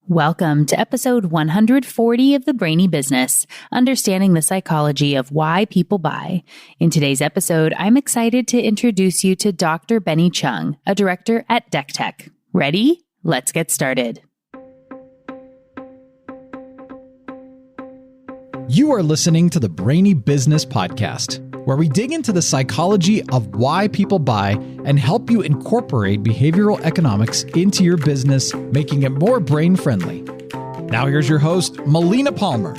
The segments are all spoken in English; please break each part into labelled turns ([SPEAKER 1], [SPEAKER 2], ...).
[SPEAKER 1] Welcome to episode 140 of the Brainy Business, understanding the psychology of why people buy. In today's episode, I'm excited to introduce you to Dr. Benny Cheung, a director at Dectech. Ready? Let's get started.
[SPEAKER 2] You are listening to the Brainy Business Podcast, where we dig into the psychology of why people buy and help you incorporate behavioral economics into your business, making it more brain-friendly. Now here's your host, Melina Palmer.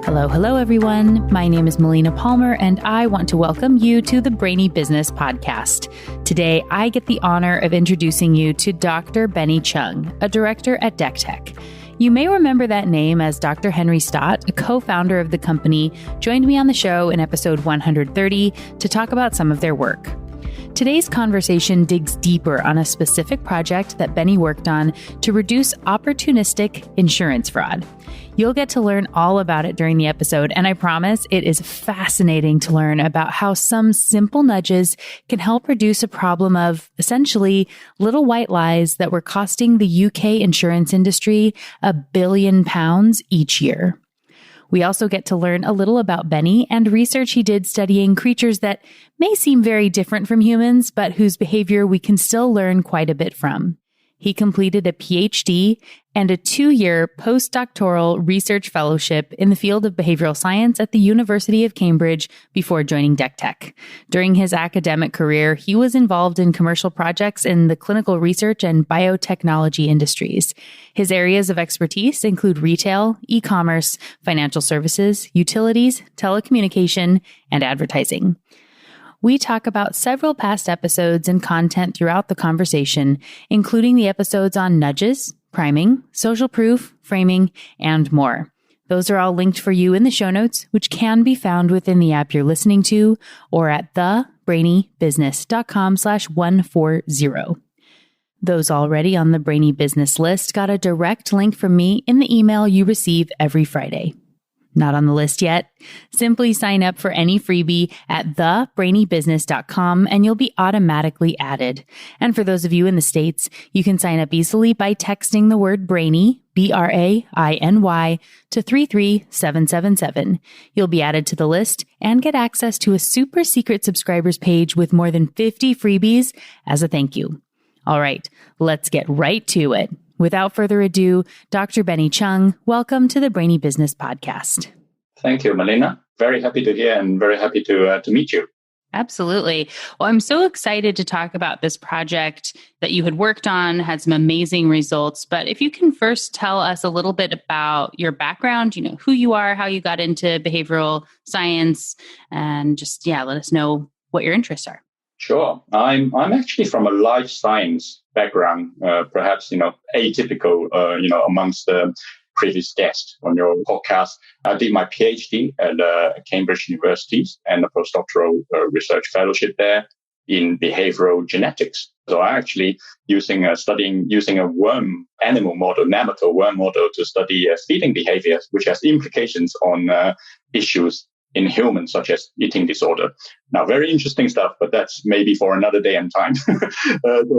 [SPEAKER 1] Hello, everyone. My name is Melina Palmer, and I want to welcome you to the Brainy Business Podcast. Today, I get the honor of introducing you to Dr. Benny Cheung, a director at Dectech. You may remember that name as Dr. Henry Stott, a co-founder of the company, joined me on the show in episode 130 to talk about some of their work. Today's conversation digs deeper on a specific project that Benny worked on to reduce opportunistic insurance fraud. You'll get to learn all about it during the episode, and I promise it is fascinating to learn about how some simple nudges can help reduce a problem of, essentially, little white lies that were costing the UK insurance industry £1 billion each year. We also get to learn a little about Benny and research he did studying creatures that may seem very different from humans, but whose behavior we can still learn quite a bit from. He completed a Ph.D. and a 2-year postdoctoral research fellowship in the field of behavioral science at the University of Cambridge before joining Dectech. During his academic career, he was involved in commercial projects in the clinical research and biotechnology industries. His areas of expertise include retail, eCommerce, financial services, utilities, telecommunication, and advertising. We talk about several past episodes and content throughout the conversation, including the episodes on nudges, priming, social proof, framing, and more. Those are all linked for you in the show notes, which can be found within the app you're listening to or at thebrainybusiness.com/140. Those already on the Brainy Business list got a direct link from me in the email you receive every Friday. Not on the list yet? Simply sign up for any freebie at thebrainybusiness.com and you'll be automatically added. And for those of you in the States, you can sign up easily by texting the word Brainy, BRAINY, to 33777. You'll be added to the list and get access to a super secret subscribers page with more than 50 freebies as a thank you. All right, let's get right to it. Without further ado, Dr. Benny Cheung, welcome to the Brainy Business Podcast.
[SPEAKER 3] Thank you, Melina. Very happy to hear and very happy to meet you.
[SPEAKER 1] Absolutely. Well, I'm so excited to talk about this project that you had worked on, had some amazing results. But if you can first tell us a little bit about your background, who you are, how you got into behavioral science, and just, let us know what your interests are.
[SPEAKER 3] Sure. I'm actually from a life science background, perhaps, atypical, amongst the previous guests on your podcast. I did my Ph.D. at Cambridge University and a postdoctoral research fellowship there in behavioral genetics. So I actually using a worm animal model, nematode worm model to study feeding behavior, which has implications on issues in humans, such as eating disorder. Now, very interesting stuff, but that's maybe for another day and time. So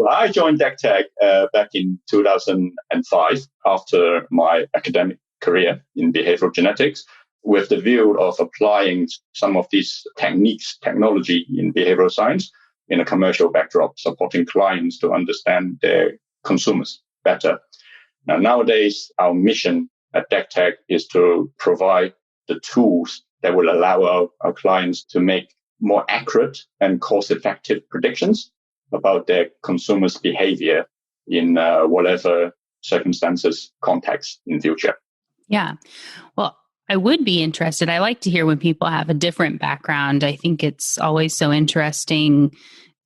[SPEAKER 3] I joined Dectech back in 2005 after my academic career in behavioral genetics, with the view of applying some of these technology in behavioral science in a commercial backdrop, supporting clients to understand their consumers better. Now, nowadays, our mission at Dectech is to provide the tools that will allow our clients to make more accurate and cost-effective predictions about their consumers' behavior in whatever circumstances, context in future.
[SPEAKER 1] Yeah. Well, I would be interested. I like to hear when people have a different background. I think it's always so interesting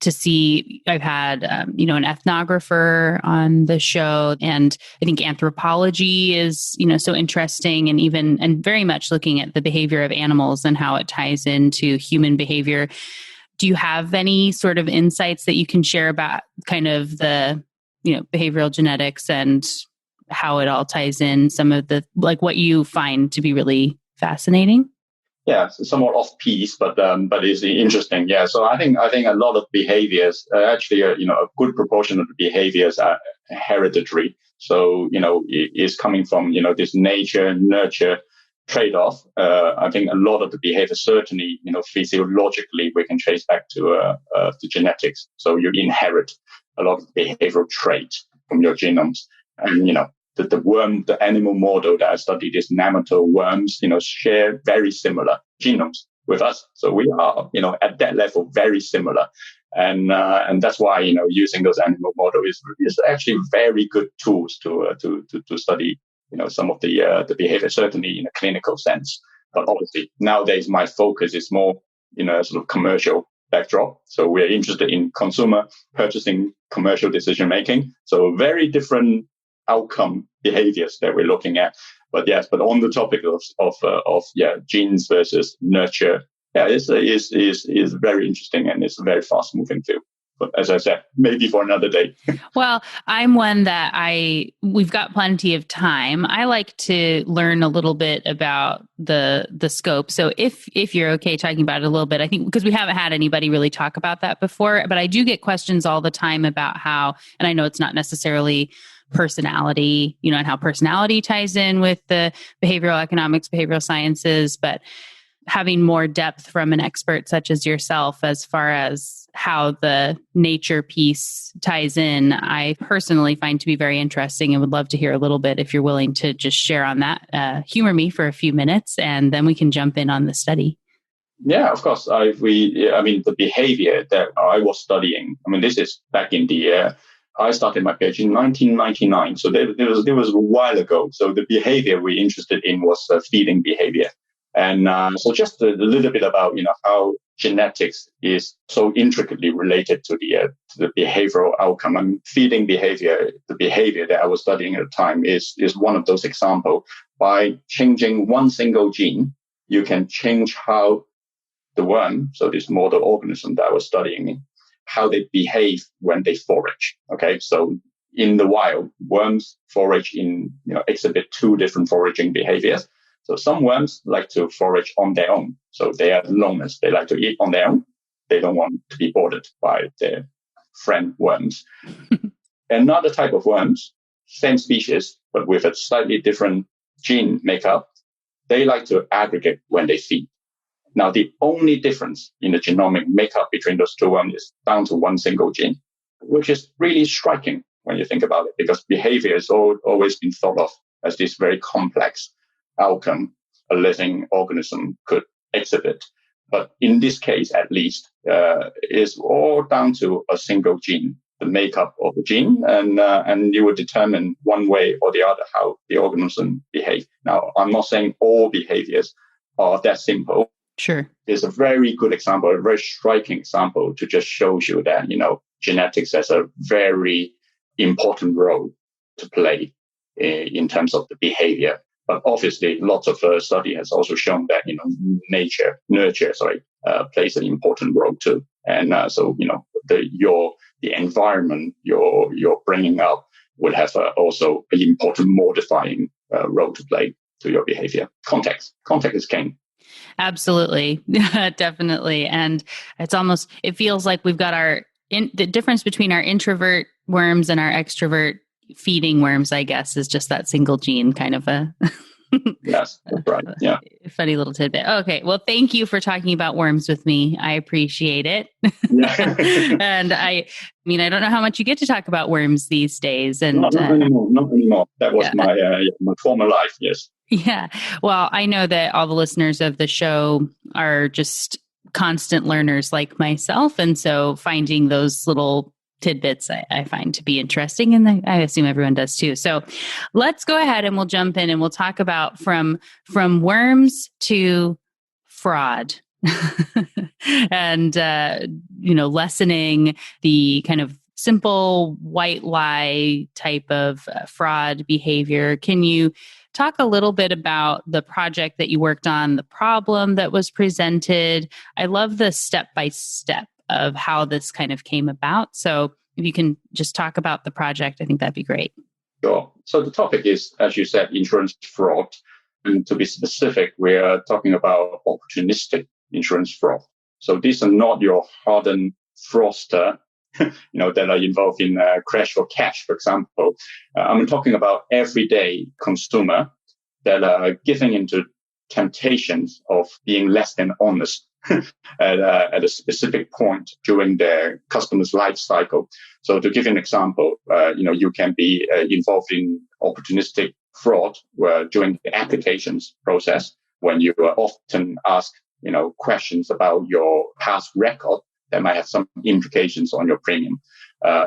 [SPEAKER 1] to see. I've had, an ethnographer on the show, and I think anthropology is, so interesting, and very much looking at the behavior of animals and how it ties into human behavior. Do you have any sort of insights that you can share about kind of the, behavioral genetics and how it all ties in, some of the, what you find to be really fascinating?
[SPEAKER 3] Yeah, somewhat off piece, but it's interesting. Yeah, so I think a lot of behaviors, actually, a good proportion of the behaviors are hereditary. So, is coming from, this nature, nurture trade-off. I think a lot of the behavior, certainly, physiologically, we can trace back to genetics. So you inherit a lot of behavioral traits from your genomes. And, the animal model that I studied is nematode worms, share very similar genomes with us. So we are, at that level, very similar. And that's why, using those animal models is actually very good tools to study, some of the behavior, certainly in a clinical sense. But obviously nowadays my focus is more in a sort of commercial backdrop. So we're interested in consumer purchasing, commercial decision making. So very different outcome behaviors that we're looking at. But yes, but on the topic of genes versus nurture, is very interesting, and it's a very fast moving field. But as I said, maybe for another day.
[SPEAKER 1] Well, I'm one that we've got plenty of time. I like to learn a little bit about the scope. So if you're okay talking about it a little bit, I think, because we haven't had anybody really talk about that before, but I do get questions all the time about how, and I know it's not necessarily personality, and how personality ties in with the behavioral economics, behavioral sciences, but having more depth from an expert such as yourself as far as how the nature piece ties in, I personally find to be very interesting and would love to hear a little bit if you're willing to just share on that. Humor me for a few minutes, and then we can jump in on the study.
[SPEAKER 3] Yeah, of course. The behavior that I was studying, this is back in the I started my PhD in 1999, so there was a while ago. So the behavior we're interested in was feeding behavior. And so just a little bit about, how genetics is so intricately related to the behavioral outcome. And feeding behavior, the behavior that I was studying at the time is one of those examples. By changing one single gene, you can change how the worm, so this model organism that I was studying, how they behave when they forage. Okay, so in the wild, worms forage exhibit two different foraging behaviors. So some worms like to forage on their own. So they are loners. They like to eat on their own. They don't want to be bothered by their friend worms. Another type of worms, same species, but with a slightly different gene makeup, they like to aggregate when they feed. Now, the only difference in the genomic makeup between those two worms is down to one single gene, which is really striking when you think about it, because behavior has always been thought of as this very complex outcome a living organism could exhibit. But in this case, at least, is all down to a single gene, the makeup of the gene, and you would determine one way or the other how the organism behaves. Now, I'm not saying all behaviors are that simple.
[SPEAKER 1] Sure.
[SPEAKER 3] It's a very good example, a very striking example to just show you that, genetics has a very important role to play in terms of the behavior. But obviously, lots of study has also shown that, nurture plays an important role too. And so, the environment you're bringing up would have also an important modifying role to play to your behavior. Context is king.
[SPEAKER 1] Absolutely. Definitely. And it feels like we've got the difference between our introvert worms and our extrovert feeding worms, I guess, is just that single gene kind of a
[SPEAKER 3] Yes, that's right. Yeah.
[SPEAKER 1] Funny little tidbit. Okay. Well, thank you for talking about worms with me. I appreciate it.
[SPEAKER 3] Yeah.
[SPEAKER 1] And I don't know how much you get to talk about worms these days. And
[SPEAKER 3] not anymore. That was my former life. Yes.
[SPEAKER 1] Yeah. Well, I know that all the listeners of the show are just constant learners like myself. And so finding those little tidbits I find to be interesting, and I assume everyone does too. So let's go ahead and we'll jump in and we'll talk about from worms to fraud and, lessening the kind of simple white lie type of fraud behavior. Can you talk a little bit about the project that you worked on, the problem that was presented? I love the step-by-step of how this kind of came about. So if you can just talk about the project, I think that'd be great.
[SPEAKER 3] Sure. So the topic is, as you said, insurance fraud. And to be specific, we're talking about opportunistic insurance fraud. So these are not your hardened fraudster that are involved in crash for cash, for example. I'm talking about everyday consumer that are giving into temptations of being less than honest at a specific point during their customer's life cycle. So to give you an example, you can be involved in opportunistic fraud where during the applications process, when you are often asked, questions about your past record that might have some implications on your premium.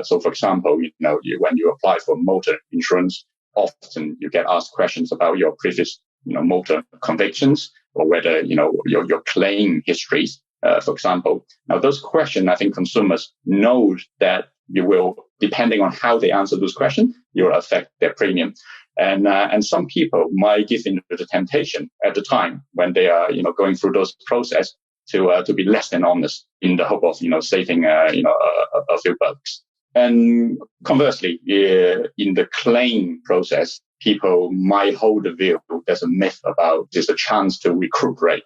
[SPEAKER 3] So for example, when you apply for motor insurance, often you get asked questions about your previous motor convictions or whether, your claim histories, for example. Now, those questions, I think consumers know that you will, depending on how they answer those questions, you will affect their premium. And some people might give into the temptation at the time when they are, going through those process to be less than honest in the hope of, saving, a few bucks. And conversely, in the claim process, people might hold the view there's a myth about there's a chance to recuperate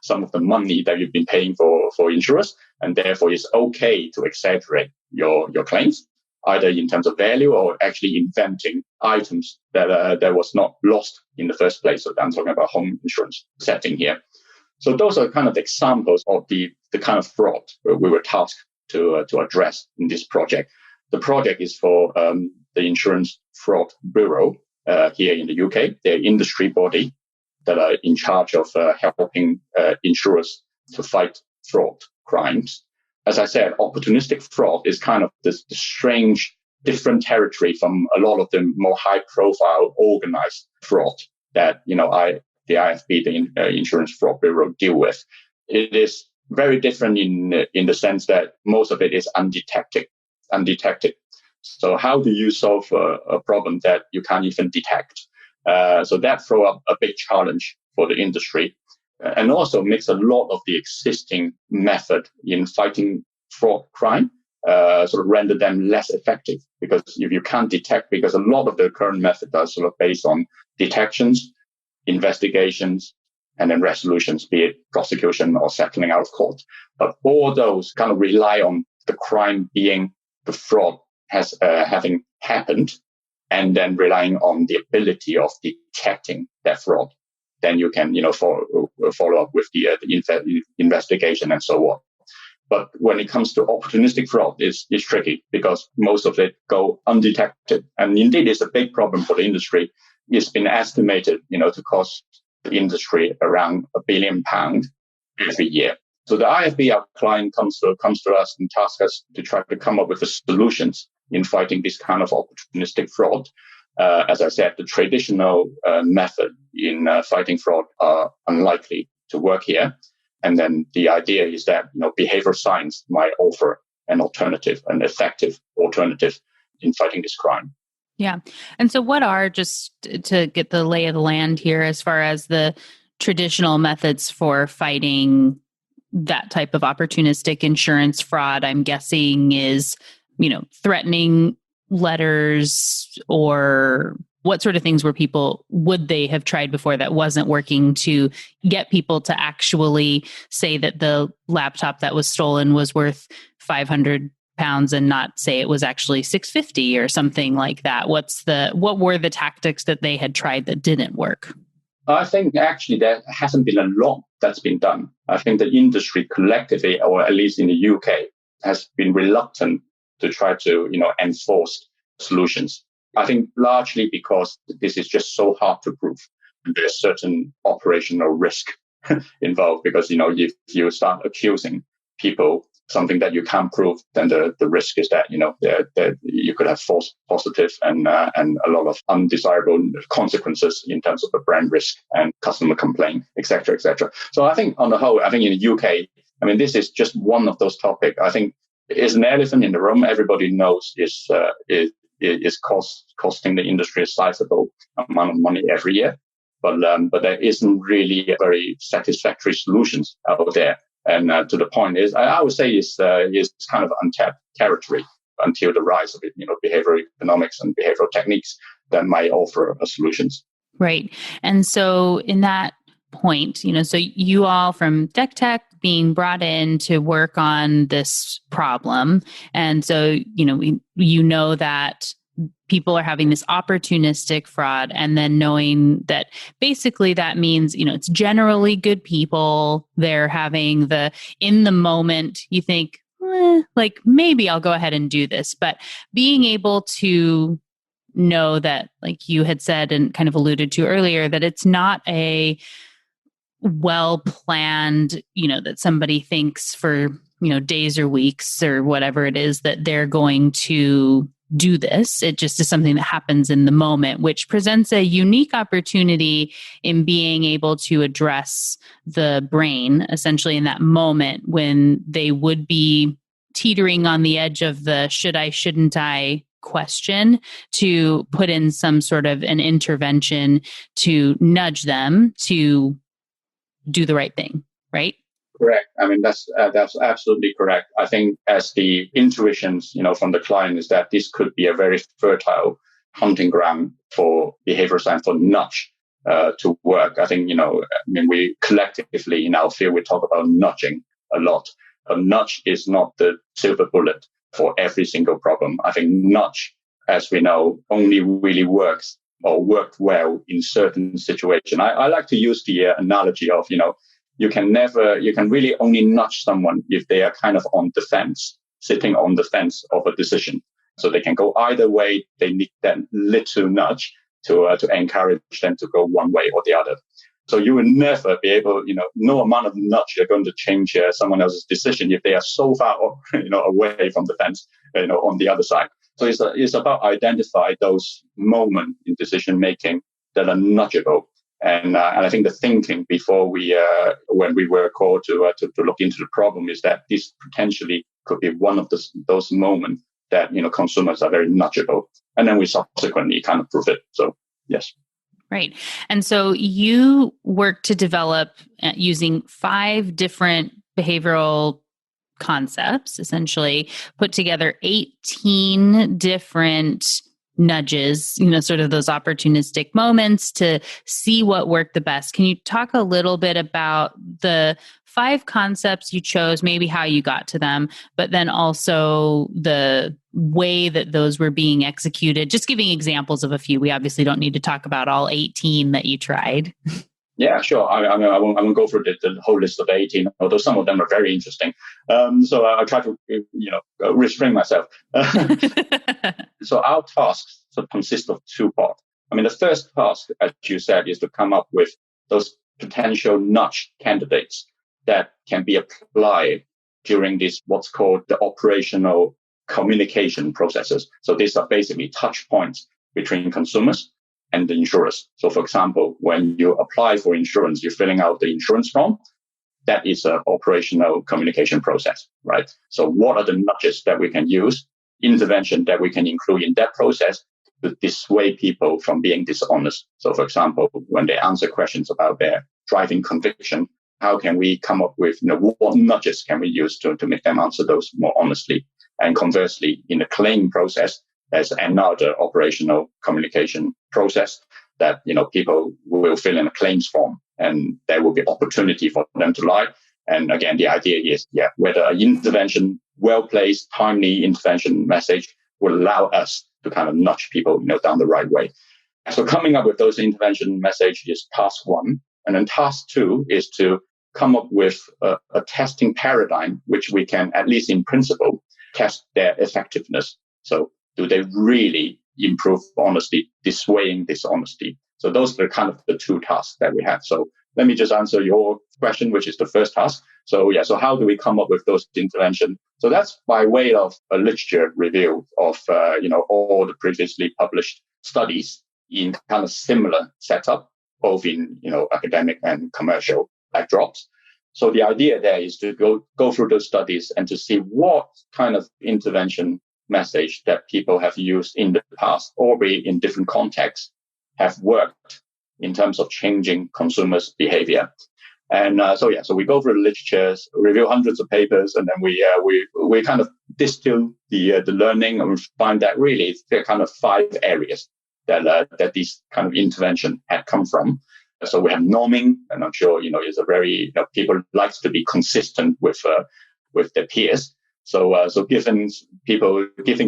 [SPEAKER 3] some of the money that you've been paying for insurers, and therefore it's okay to exaggerate your claims, either in terms of value or actually inventing items that was not lost in the first place. So I'm talking about home insurance setting here. So those are kind of examples of the kind of fraud we were tasked to address in this project. The project is for the Insurance Fraud Bureau here in the UK, the industry body that are in charge of helping insurers to fight fraud crimes. As I said, opportunistic fraud is kind of this strange, different territory from a lot of the more high-profile organized fraud that the IFB, the Insurance Fraud Bureau, deal with. It is very different in the sense that most of it is undetected. So how do you solve a problem that you can't even detect? So that throws up a big challenge for the industry, and also makes a lot of the existing method in fighting fraud crime sort of render them less effective, because if you can't detect, because a lot of the current methods are sort of based on detections, investigations, and then resolutions, be it prosecution or settling out of court. But all those kind of rely on the crime being the fraud having happened, and then relying on the ability of detecting that fraud. Then you can, follow up with the investigation and so on. But when it comes to opportunistic fraud, it's tricky because most of it go undetected. And indeed, it's a big problem for the industry. It's been estimated, to cost the industry around £1 billion every year. So the IFB, our client, comes to us and tasks us to try to come up with the solutions in fighting this kind of opportunistic fraud. As I said, the traditional method in fighting fraud are unlikely to work here. And then the idea is that, behavioral science might offer an effective alternative in fighting this crime.
[SPEAKER 1] Yeah. And so what are, just to get the lay of the land here, as far as the traditional methods for fighting that type of opportunistic insurance fraud, I'm guessing is, threatening letters, or what sort of things would they have tried before that wasn't working to get people to actually say that the laptop that was stolen was worth £500 and not say it was actually $650 or something like that? What were the tactics that they had tried that didn't work?
[SPEAKER 3] I think actually there hasn't been a lot that's been done. I think the industry collectively, or at least in the UK, has been reluctant to try to, enforce solutions. I think largely because this is just so hard to prove. There's certain operational risk involved because, if you start accusing people something that you can't prove, then the risk is that, that you could have false positive and a lot of undesirable consequences in terms of the brand risk and customer complaint, et cetera, et cetera. So I think on the whole, in the UK, this is just one of those topics. I think it's an elephant in the room. Everybody knows is costing the industry a sizable amount of money every year. But there isn't really a very satisfactory solutions out there. And to the point is, I would say is kind of untapped territory until the rise of behavioral economics and behavioral techniques that might offer solutions.
[SPEAKER 1] Right. And so in that point, so you all from Dectech being brought in to work on this problem. And so, you know that people are having this opportunistic fraud, and then knowing that basically that means, it's generally good people. They're having in the moment, you think, like maybe I'll go ahead and do this, but being able to know that, like you had said and kind of alluded to earlier, that it's not a well planned, that somebody thinks for, days or weeks or whatever it is that they're going to do this. It just is something that happens in the moment, which presents a unique opportunity in being able to address the brain essentially in that moment when they would be teetering on the edge of the should I, shouldn't I question, to put in some sort of an intervention to nudge them to do the right thing, right?
[SPEAKER 3] Correct. I mean, that's absolutely correct. I think as the intuitions, from the client is that this could be a very fertile hunting ground for behavioral science, for nudge to work. I think, we collectively in our field, we talk about nudging a lot. A nudge is not the silver bullet for every single problem. I think nudge, as we know, only really works or worked well in certain situations. I like to use the analogy of, you can really only nudge someone if they are kind of on the fence, sitting on the fence of a decision. So they can go either way. They need that little nudge to encourage them to go one way or the other. So you will never be able, no amount of nudge are going to change someone else's decision if they are so far, away from the fence, on the other side. So it's about identify those moments in decision making that are nudgeable. And I think the thinking before when we were called to look into the problem is that this potentially could be one of those moments that, consumers are very nudgeable. And then we subsequently kind of prove it. So, yes.
[SPEAKER 1] Right. And so you work to develop using 5 different behavioral concepts, essentially put together 18 different nudges, sort of those opportunistic moments to see what worked the best. Can you talk a little bit about the 5 concepts you chose, maybe how you got to them, but then also the way that those were being executed, just giving examples of a few. We obviously don't need to talk about all 18 that you tried.
[SPEAKER 3] Yeah, sure. I won't go through the whole list of 18, although some of them are very interesting. So I'll try to, restrain myself. So our tasks consist of 2 parts. I mean, the first task, as you said, is to come up with those potential nudge candidates that can be applied during this, what's called the operational communication processes. So these are basically touch points between consumers and the insurers. So for example, when you apply for insurance, you're filling out the insurance form. That is an operational communication process, right? So what are the nudges that we can use, intervention that we can include in that process to dissuade people from being dishonest? So for example, when they answer questions about their driving conviction, how can we come up with, what nudges can we use to make them answer those more honestly? And conversely, in the claim process, there's another operational communication process that, people will fill in a claims form and there will be opportunity for them to lie. And again, the idea is, whether an intervention, well-placed, timely intervention message will allow us to kind of nudge people, down the right way. So coming up with those intervention message is task 1. And then task 2 is to come up with a testing paradigm, which we can, at least in principle, test their effectiveness. So do they really improve honesty, dissuading dishonesty? So those are kind of the 2 tasks that we have. So let me just answer your question, which is the first task. So how do we come up with those interventions? So that's by way of a literature review of, all the previously published studies in kind of similar setup, both in, academic and commercial backdrops. So the idea there is to go through those studies and to see what kind of intervention message that people have used in the past or be in different contexts have worked in terms of changing consumers' behavior. And so we go through the literatures, review hundreds of papers, and then we kind of distill the learning, and we find that really there are kind of 5 areas that these kind of intervention had come from. So we have norming, and I'm sure, is a very, people likes to be consistent with their peers. So giving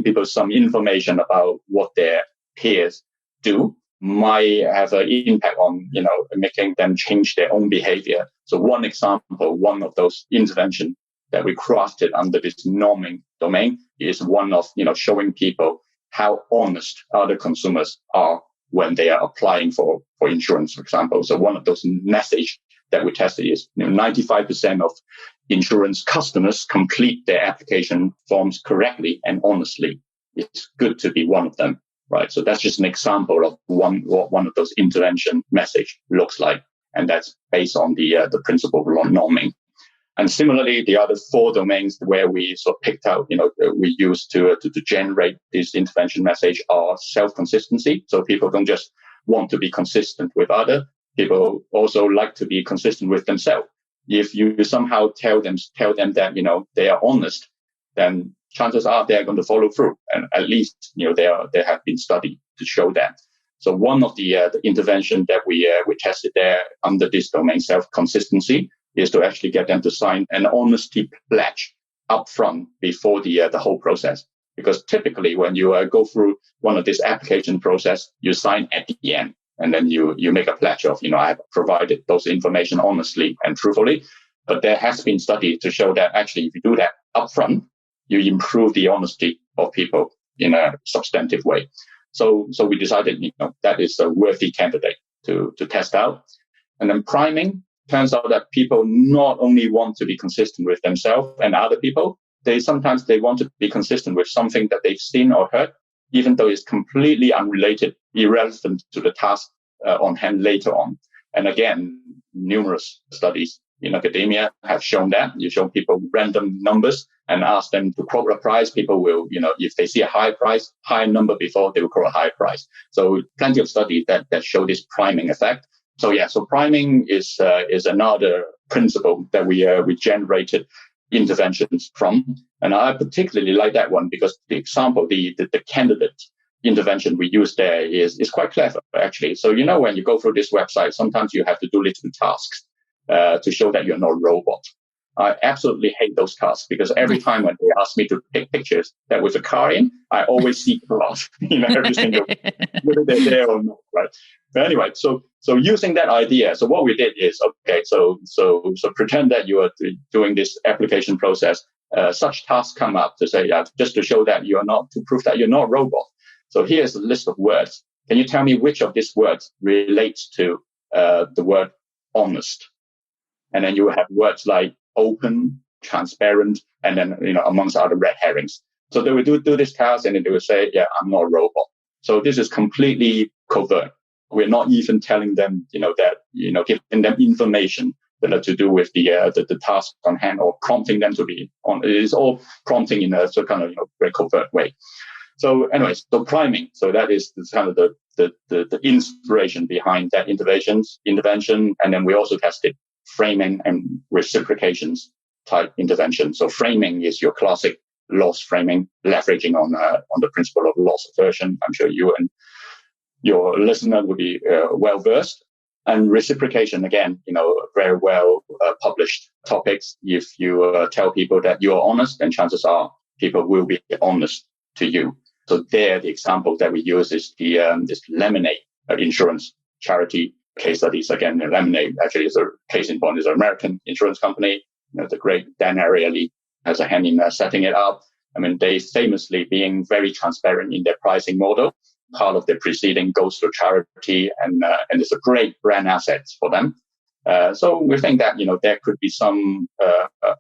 [SPEAKER 3] people some information about what their peers do might have an impact on, making them change their own behavior. So one example, one of those interventions that we crafted under this norming domain is one of, showing people how honest other consumers are when they are applying for insurance, for example. So one of those messages that we tested is 95% of insurance customers complete their application forms correctly and honestly. It's good to be one of them, right? So that's just an example of what one of those intervention message looks like. And that's based on the principle of norming. And similarly, the other 4 domains where we sort of picked out, we used to generate this intervention message are self-consistency. So people don't just want to be consistent with other people, also like to be consistent with themselves. If you somehow tell them that, they are honest, then chances are they're going to follow through. And at least, they have been studied to show that. So one of the intervention that we tested there under this domain, self-consistency, is to actually get them to sign an honesty pledge up front before the whole process. Because typically when you go through one of this application process, you sign at the end, and then you make a pledge of, I have provided those information honestly and truthfully. But there has been studies to show that actually if you do that up front, you improve the honesty of people in a substantive way. So we decided, that is a worthy candidate to test out. And then priming. Turns out that people not only want to be consistent with themselves and other people, sometimes they want to be consistent with something that they've seen or heard, even though it's completely unrelated, irrelevant to the task on hand later on. And again, numerous studies in academia have shown that. You show people random numbers and ask them to quote a price. People will, if they see a high number before, they will quote a high price. So plenty of studies that show this priming effect. So priming is another principle that we generated interventions from. And I particularly like that one because the example, the candidate intervention we use there is quite clever, actually. So, when you go through this website, sometimes you have to do little tasks to show that you're not a robot. I absolutely hate those tasks because every time when they ask me to take pictures that with a car in, I always see cars, every single, whether they're there or not, right? But anyway, so using that idea, so what we did is, okay, so pretend that you are doing this application process. Such tasks come up to say that just to show that to prove that you're not a robot. So here's a list of words. Can you tell me which of these words relates to the word honest? And then you have words like open, transparent, and then, amongst other red herrings. So they would do this task and then they would say, yeah, I'm not a robot. So this is completely covert. We're not even telling them, giving them information that are to do with the task on hand or prompting them to be on. It is all prompting in a sort of kind of, very covert way. So anyway, so priming. So that is kind of the inspiration behind that intervention. And then we also tested framing and reciprocations type intervention. So framing is your classic loss framing, leveraging on the principle of loss aversion. I'm sure you and your listener will be well versed. And reciprocation, again, very well published topics. If you tell people that you are honest, then chances are people will be honest to you. So there, the example that we use is this Lemonade insurance charity case studies. Again, Lemonade actually is a case in point, is an American insurance company. The great Dan Ariely has a hand in setting it up. I mean, they famously being very transparent in their pricing model. Part of their proceeding goes to charity, and it's a great brand asset for them. So we think that there could be some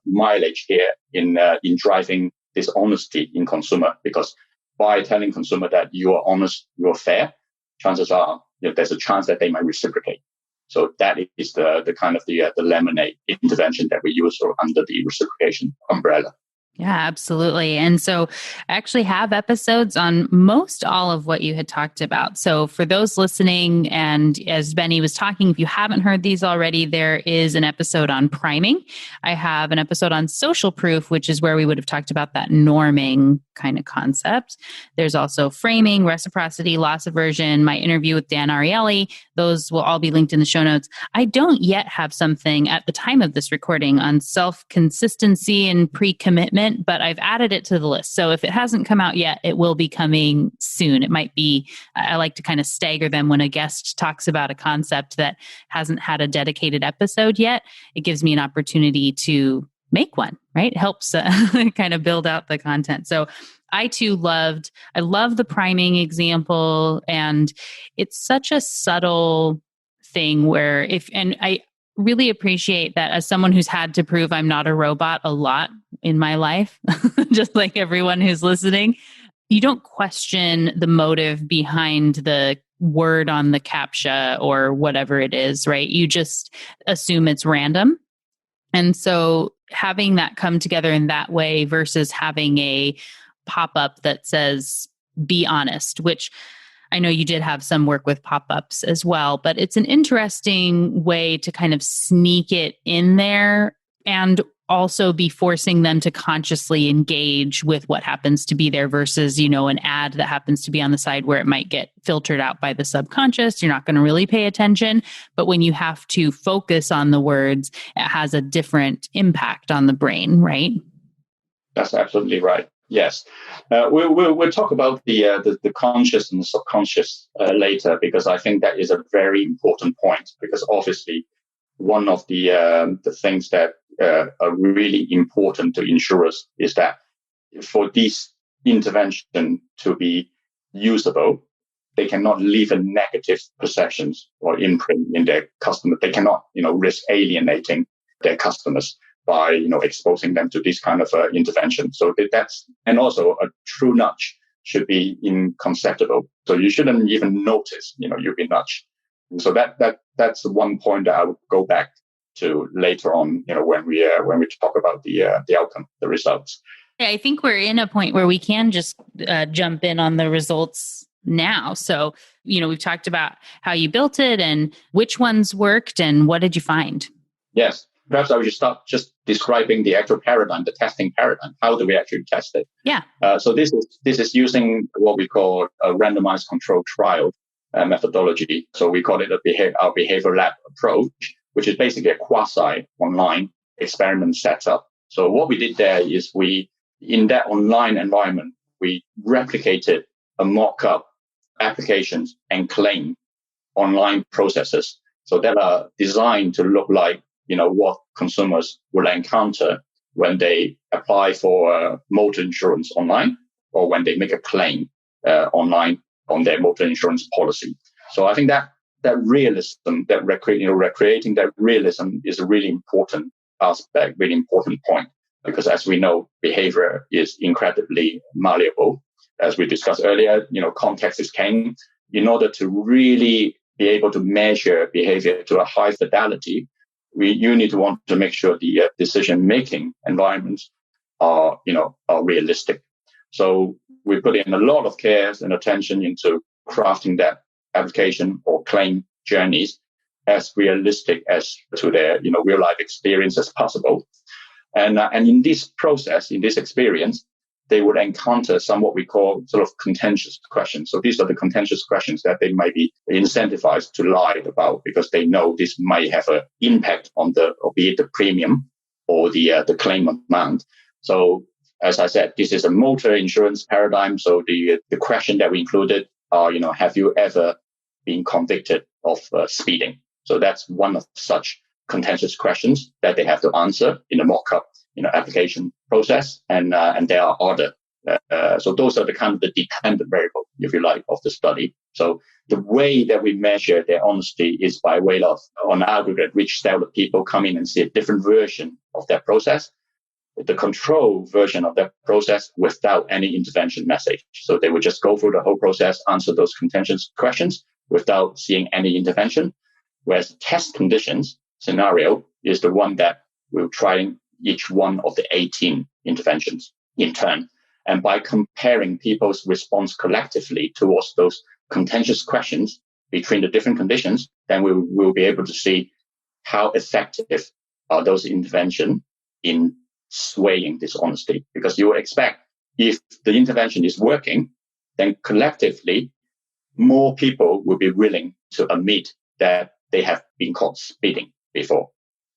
[SPEAKER 3] mileage here in driving this honesty in consumer, because by telling consumer that you are honest, you are fair, chances are there's a chance that they might reciprocate. So that is the kind of the Lemonade intervention that we use under the reciprocation umbrella.
[SPEAKER 1] Yeah, absolutely. And so I actually have episodes on most all of what you had talked about. So for those listening, and as Benny was talking, if you haven't heard these already, there is an episode on priming. I have an episode on social proof, which is where we would have talked about that norming kind of concept. There's also framing, reciprocity, loss aversion, my interview with Dan Ariely. Those will all be linked in the show notes. I don't yet have something at the time of this recording on self-consistency and pre-commitment, but I've added it to the list. So if it hasn't come out yet, it will be coming soon. It might be, I like to kind of stagger them when a guest talks about a concept that hasn't had a dedicated episode yet. It gives me an opportunity to make one, right? It helps kind of build out the content. So I love the priming example, and it's such a subtle thing where and I really appreciate that as someone who's had to prove I'm not a robot a lot in my life, just like everyone who's listening, you don't question the motive behind the word on the CAPTCHA or whatever it is, right? You just assume it's random. And so having that come together in that way versus having a pop-up that says, be honest, which I know you did have some work with pop-ups as well, but it's an interesting way to kind of sneak it in there and also be forcing them to consciously engage with what happens to be there versus, an ad that happens to be on the side where it might get filtered out by the subconscious. You're not going to really pay attention. But when you have to focus on the words, it has a different impact on the brain, right?
[SPEAKER 3] That's absolutely right. Yes. We'll talk about the conscious and the subconscious later, because I think that is a very important point, because obviously one of the things that are really important to insurers is that for this intervention to be usable, they cannot leave a negative perceptions or imprint in their customer. They cannot, risk alienating their customers by, exposing them to this kind of intervention. So and also a true nudge should be inconceptible. So you shouldn't even notice, you've been nudged. So that's one point that I would go back to later on, when we talk about the outcome, the results.
[SPEAKER 1] Yeah, I think we're in a point where we can just jump in on the results now. So, we've talked about how you built it and which ones worked and what did you find?
[SPEAKER 3] Yes. Perhaps I would just start just describing the actual paradigm, the testing paradigm. How do we actually test it?
[SPEAKER 1] Yeah.
[SPEAKER 3] So this is using what we call a randomized control trial methodology. So we call it our behavior lab approach, which is basically a quasi online experiment setup. So what we did there is in that online environment, we replicated a mock-up applications and claim online processes. So that are designed to look like, what consumers will encounter when they apply for motor insurance online or when they make a claim online on their motor insurance policy. So I think that realism, that recreating that realism is a really important aspect, really important point, because as we know, behavior is incredibly malleable. As we discussed earlier, context is king. In order to really be able to measure behavior to a high fidelity, you need to want to make sure the decision-making environments are realistic. So we put in a lot of care and attention into crafting that application or claim journeys as realistic as to their real life experience as possible. And in this process, in this experience, they would encounter some what we call sort of contentious questions. So these are the contentious questions that they might be incentivized to lie about, because they know this might have an impact on be it the premium or the claim amount. So as I said, this is a motor insurance paradigm. So the question that we included are, have you ever been convicted of speeding? So that's one of such contentious questions that they have to answer in a mock-up application process, and there are other. So those are the kind of the dependent variable, if you like, of the study. So the way that we measure their honesty is by way of, on aggregate, which set of people come in and see a different version of that process, the control version of that process without any intervention message. So they would just go through the whole process, answer those contentious questions without seeing any intervention. Whereas test conditions scenario is the one that will try each one of the 18 interventions in turn. And by comparing people's response collectively towards those contentious questions between the different conditions, then we will be able to see how effective are those interventions in swaying dishonesty. Because you would expect if the intervention is working, then collectively, more people will be willing to admit that they have been caught speeding before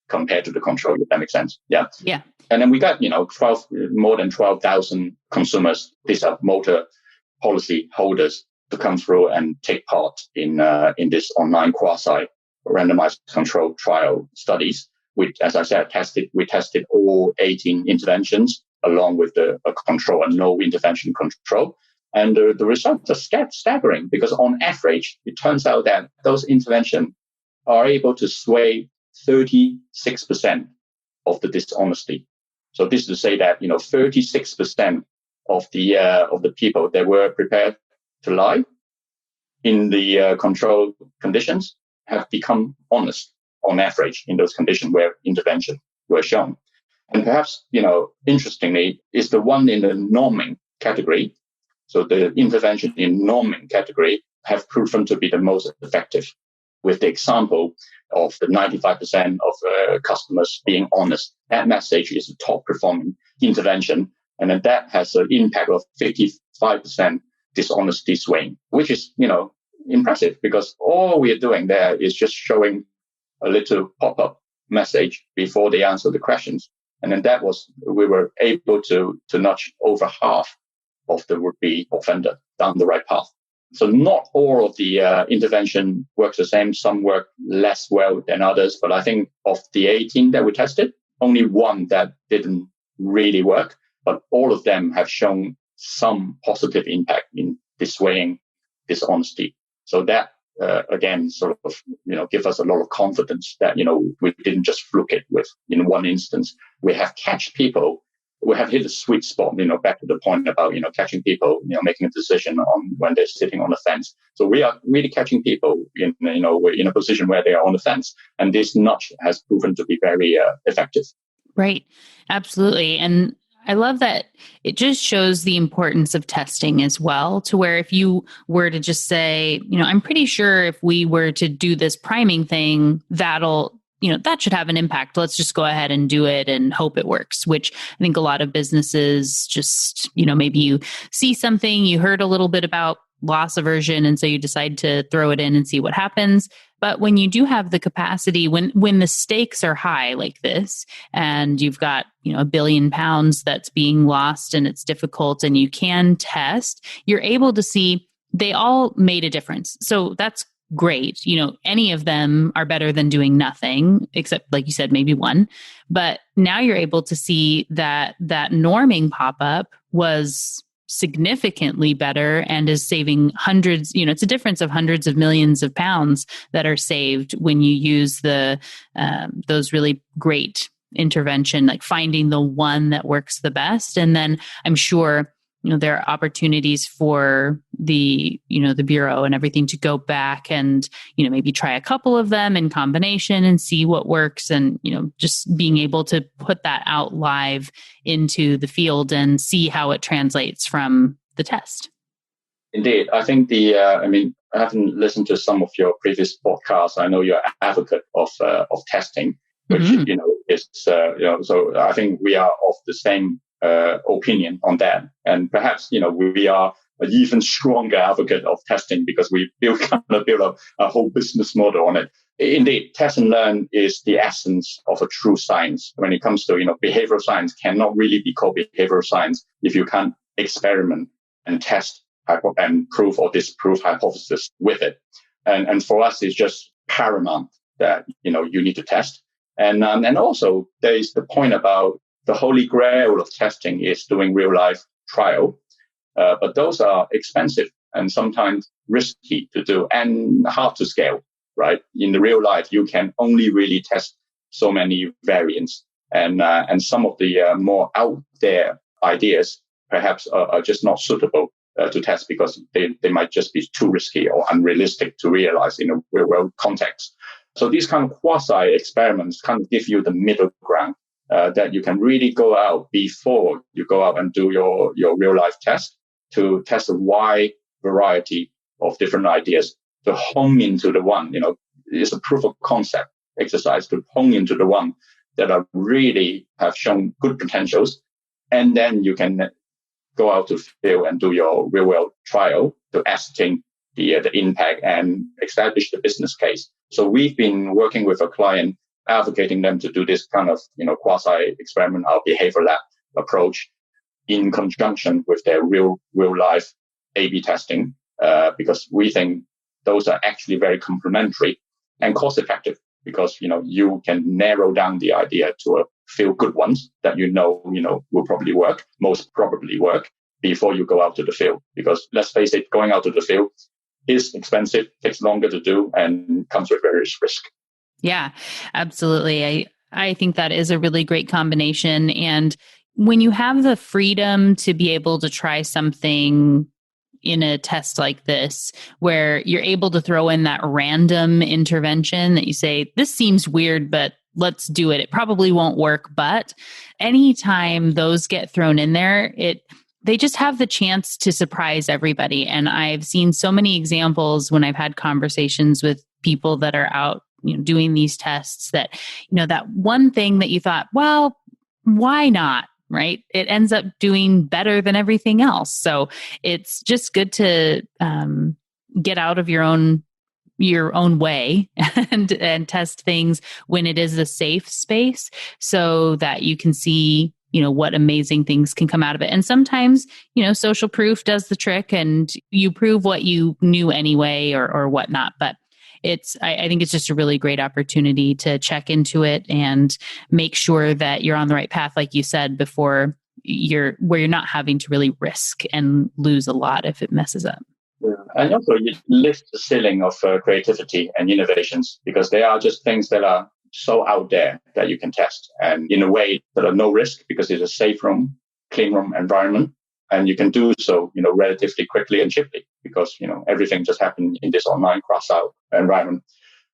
[SPEAKER 3] compared to the control, if that makes sense. Yeah.
[SPEAKER 1] Yeah.
[SPEAKER 3] And then we got, more than 12,000 consumers. These are motor policy holders to come through and take part in this online quasi randomized control trial studies. Which, as I said, we tested all 18 interventions along with a control and no intervention control. And the results are staggering because on average, it turns out that those interventions are able to sway 36% of the dishonesty. So this is to say that, 36% of the people that were prepared to lie in the control conditions have become honest on average in those conditions where intervention were shown. And perhaps, interestingly, is the one in the norming category. So the intervention in norming category have proven to be the most effective, with the example of the 95% of customers being honest. That message is the top performing intervention. And then that has an impact of 55% dishonesty swing, which is, impressive because all we are doing there is just showing a little pop-up message before they answer the questions. And then we were able to nudge over half of the would-be offender down the right path. So not all of the intervention works the same. Some work less well than others. But I think of the 18 that we tested, only one that didn't really work. But all of them have shown some positive impact in dissuading dishonesty. So that, again, sort of, give us a lot of confidence that, we didn't just fluke it with, in one instance. We have catch people. We have hit a sweet spot, back to the point about, catching people, making a decision on when they're sitting on the fence. So we are really catching people we're in a position where they are on the fence. And this nudge has proven to be very effective.
[SPEAKER 1] Right. Absolutely. And I love that it just shows the importance of testing as well, to where if you were to just say, I'm pretty sure if we were to do this priming thing, that'll, that should have an impact. Let's just go ahead and do it and hope it works, which I think a lot of businesses just, maybe you see something, you heard a little bit about loss aversion, and so you decide to throw it in and see what happens. But when you do have the capacity, when the stakes are high like this, and you've got, £1 billion that's being lost and it's difficult and you can test, you're able to see they all made a difference. So that's great. Any of them are better than doing nothing, except, like you said, maybe one. But now you're able to see that norming pop-up was significantly better and is saving hundreds, it's a difference of hundreds of millions of pounds that are saved when you use those really great intervention, like finding the one that works the best. And then I'm sure, there are opportunities for the Bureau and everything to go back and, maybe try a couple of them in combination and see what works. And, just being able to put that out live into the field and see how it translates from the test.
[SPEAKER 3] Indeed. I think I haven't listened to some of your previous podcasts. I know you're an advocate of testing, which, is, so I think we are of the same opinion on that. And perhaps, we are an even stronger advocate of testing because we build a whole business model on it. Indeed, test and learn is the essence of a true science. When it comes to, behavioral science cannot really be called behavioral science if you can't experiment and test and prove or disprove hypothesis with it. And for us, it's just paramount that, you need to test. And also there is the point about the holy grail of testing is doing real life trial. But those are expensive and sometimes risky to do and hard to scale, right? In the real life, you can only really test so many variants. And some of the more out there ideas perhaps are just not suitable to test because they might just be too risky or unrealistic to realize in a real world context. So these kind of quasi experiments kind of give you the middle ground. That you can really go out before you go out and do your real life test to test a wide variety of different ideas to hone into the one, it's a proof of concept exercise to hone into the one that are really have shown good potentials. And then you can go out to field and do your real world trial to ascertain the impact and establish the business case. So we've been working with a client, advocating them to do this kind of, quasi experiment, our behavior lab approach in conjunction with their real life A/B testing, because we think those are actually very complementary and cost effective, because, you can narrow down the idea to a few good ones that will probably work, most probably work, before you go out to the field. Because let's face it, going out to the field is expensive, takes longer to do, and comes with various risk.
[SPEAKER 1] Yeah, absolutely. I think that is a really great combination. And when you have the freedom to be able to try something in a test like this, where you're able to throw in that random intervention that you say, this seems weird, but let's do it. It probably won't work. But anytime those get thrown in there, they just have the chance to surprise everybody. And I've seen so many examples when I've had conversations with people that are out, doing these tests that, that one thing that you thought, well, why not? Right? It ends up doing better than everything else. So it's just good to get out of your own way and test things when it is a safe space, so that you can see, what amazing things can come out of it. And sometimes, social proof does the trick, and you prove what you knew anyway, or whatnot. But I think it's just a really great opportunity to check into it and make sure that you're on the right path, like you said before, where you're not having to really risk and lose a lot if it messes up.
[SPEAKER 3] Yeah. And also you lift the ceiling of creativity and innovations, because they are just things that are so out there that you can test, and in a way that are no risk, because it's a safe room, clean room environment. And you can do so, relatively quickly and cheaply, because, everything just happened in this online cross-out environment.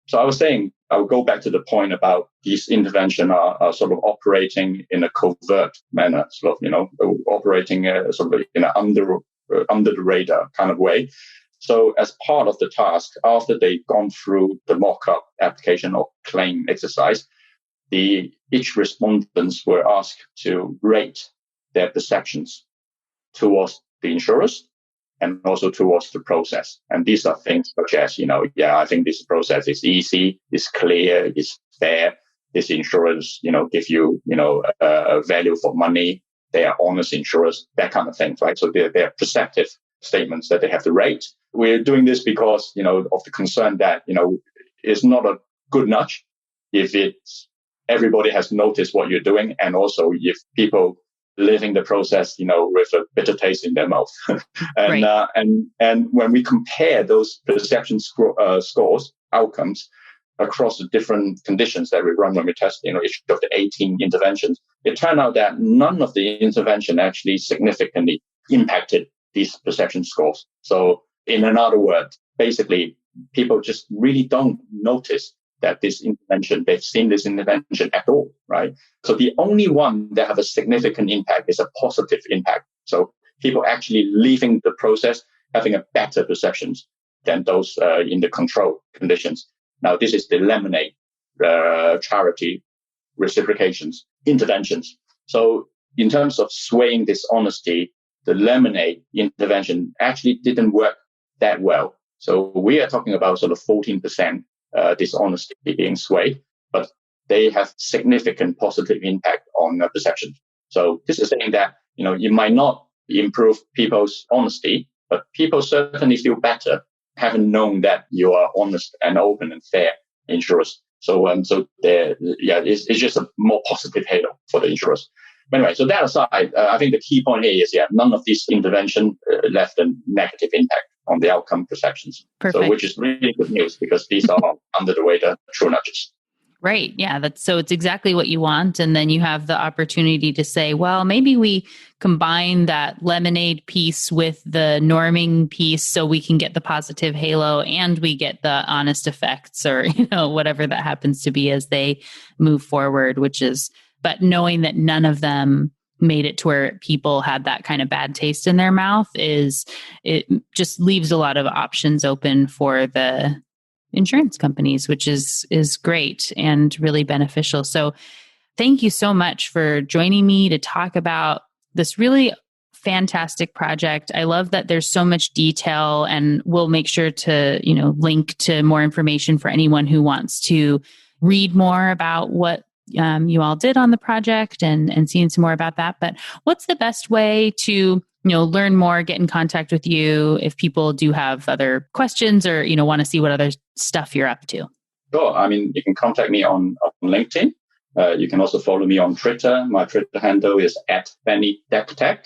[SPEAKER 3] So I was saying, I will go back to the point about these interventions are sort of operating in a covert manner, sort of, operating sort of in an under the radar kind of way. So as part of the task, after they've gone through the mock-up application or claim exercise, each respondents were asked to rate their perceptions towards the insurers and also towards the process. And these are things such as, I think this process is easy, is clear, is fair. This insurance, give you, a value for money. They are honest insurers, that kind of things, right? So they're perceptive statements that they have to rate. We're doing this because, of the concern that, it's not a good nudge if everybody has noticed what you're doing, and also if people living the process, with a bitter taste in their mouth. And,
[SPEAKER 1] right.
[SPEAKER 3] And when we compare those perception scores, outcomes across the different conditions that we run when we test, each of the 18 interventions, it turned out that none of the intervention actually significantly impacted these perception scores. So in another word, basically, people just really don't notice that they've seen this intervention at all, right? So the only one that have a significant impact is a positive impact. So people actually leaving the process having a better perceptions than those in the control conditions. Now, this is the lemonade charity reciprocations interventions. So in terms of swaying this honesty, the lemonade intervention actually didn't work that well. So we are talking about sort of 14% dishonesty being swayed, but they have significant positive impact on perception. So this is saying that, you might not improve people's honesty, but people certainly feel better having known that you are honest and open and fair insurers. So it's just a more positive halo for the insurers. But anyway, so that aside, I think the key point here is, none of these intervention left a negative impact on the outcome perceptions.
[SPEAKER 1] Perfect.
[SPEAKER 3] So, which is really good news, because these are under the radar true nudges.
[SPEAKER 1] Right. Yeah. So it's exactly what you want. And then you have the opportunity to say, well, maybe we combine that lemonade piece with the norming piece so we can get the positive halo and we get the honest effects, or, whatever that happens to be as they move forward, but knowing that none of them made it to where people had that kind of bad taste in their mouth it just leaves a lot of options open for the insurance companies, which is great and really beneficial. So thank you so much for joining me to talk about this really fantastic project. I love that there's so much detail, and we'll make sure to, link to more information for anyone who wants to read more about what you all did on the project and seeing some more about that. But what's the best way to learn more, get in contact with you if people do have other questions or, want to see what other stuff you're up to?
[SPEAKER 3] Sure. You can contact me on LinkedIn. You can also follow me on Twitter. My Twitter handle is @BennyDectech.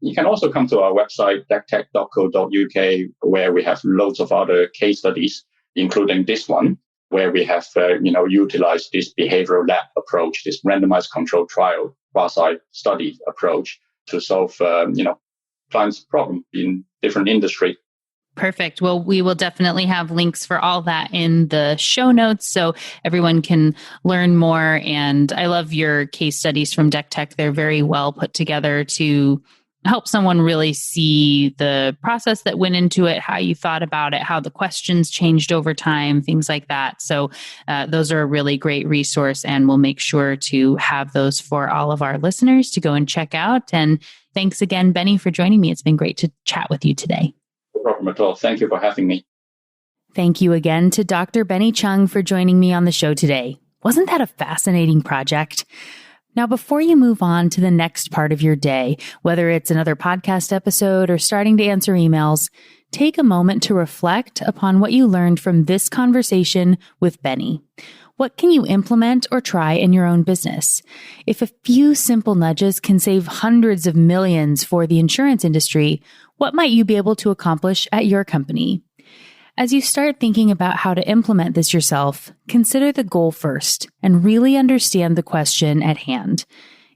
[SPEAKER 3] You can also come to our website, dectech.co.uk, where we have loads of other case studies, including this one, where we have, utilized this behavioral lab approach, this randomized controlled trial, quasi-study approach to solve, clients' problem in different industry.
[SPEAKER 1] Perfect. Well, we will definitely have links for all that in the show notes so everyone can learn more. And I love your case studies from Dectech. They're very well put together to help someone really see the process that went into it, how you thought about it, how the questions changed over time, things like that. So those are a really great resource, and we'll make sure to have those for all of our listeners to go and check out. And thanks again, Benny, for joining me. It's been great to chat with you today.
[SPEAKER 3] No problem at all. Thank you for having me.
[SPEAKER 1] Thank you again to Dr. Benny Cheung for joining me on the show today. Wasn't that a fascinating project? Now, before you move on to the next part of your day, whether it's another podcast episode or starting to answer emails, take a moment to reflect upon what you learned from this conversation with Benny. What can you implement or try in your own business? If a few simple nudges can save hundreds of millions for the insurance industry, what might you be able to accomplish at your company? As you start thinking about how to implement this yourself, consider the goal first and really understand the question at hand.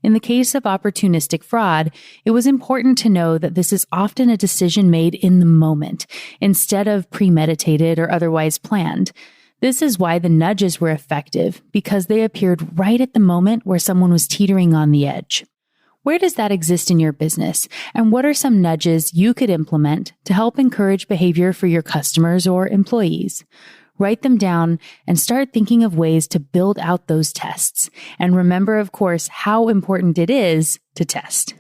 [SPEAKER 1] In the case of opportunistic fraud, it was important to know that this is often a decision made in the moment instead of premeditated or otherwise planned. This is why the nudges were effective, because they appeared right at the moment where someone was teetering on the edge. Where does that exist in your business? And what are some nudges you could implement to help encourage behavior for your customers or employees? Write them down and start thinking of ways to build out those tests. And remember, of course, how important it is to test.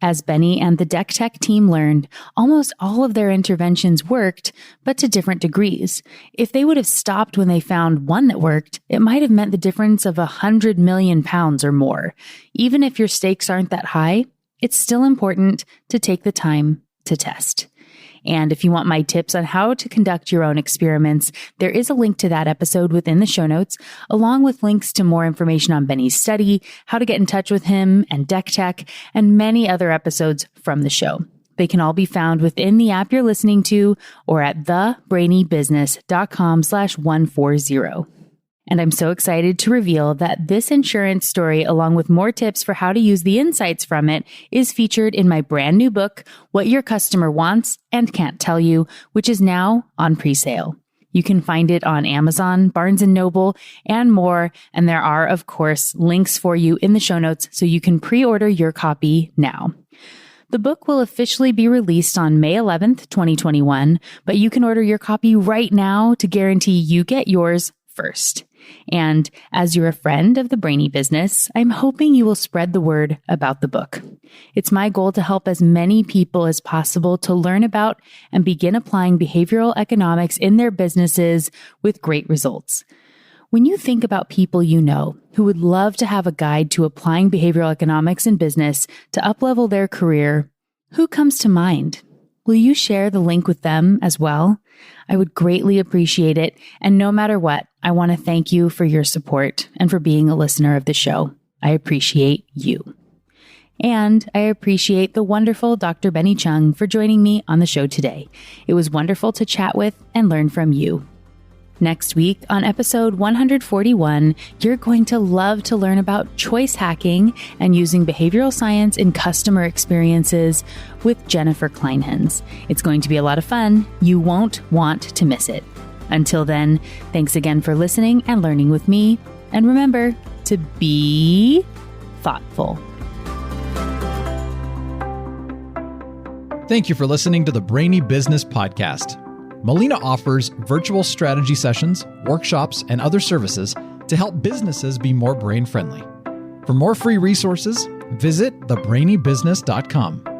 [SPEAKER 1] As Benny and the Dectech team learned, almost all of their interventions worked, but to different degrees. If they would have stopped when they found one that worked, it might have meant the difference of 100 million pounds or more. Even if your stakes aren't that high, it's still important to take the time to test. And if you want my tips on how to conduct your own experiments, there is a link to that episode within the show notes, along with links to more information on Benny's study, how to get in touch with him and Dectech, and many other episodes from the show. They can all be found within the app you're listening to or at thebrainybusiness.com/140. And I'm so excited to reveal that this insurance story, along with more tips for how to use the insights from it, is featured in my brand new book, What Your Customer Wants and Can't Tell You, which is now on pre-sale. You can find it on Amazon, Barnes & Noble, and more. And there are, of course, links for you in the show notes so you can pre-order your copy now. The book will officially be released on May 11th, 2021, but you can order your copy right now to guarantee you get yours first. And as you're a friend of the Brainy business, I'm hoping you will spread the word about the book. It's my goal to help as many people as possible to learn about and begin applying behavioral economics in their businesses with great results. When you think about people you know who would love to have a guide to applying behavioral economics in business to uplevel their career, who comes to mind? Will you share the link with them as well? I would greatly appreciate it. And no matter what, I want to thank you for your support and for being a listener of the show. I appreciate you. And I appreciate the wonderful Dr. Benny Cheung for joining me on the show today. It was wonderful to chat with and learn from you. Next week, on episode 141, you're going to love to learn about choice hacking and using behavioral science in customer experiences with Jennifer Kleinhens. It's going to be a lot of fun. You won't want to miss it. Until then, thanks again for listening and learning with me. And remember to be thoughtful.
[SPEAKER 2] Thank you for listening to the Brainy Business Podcast. Molina offers virtual strategy sessions, workshops, and other services to help businesses be more brain-friendly. For more free resources, visit thebrainybusiness.com.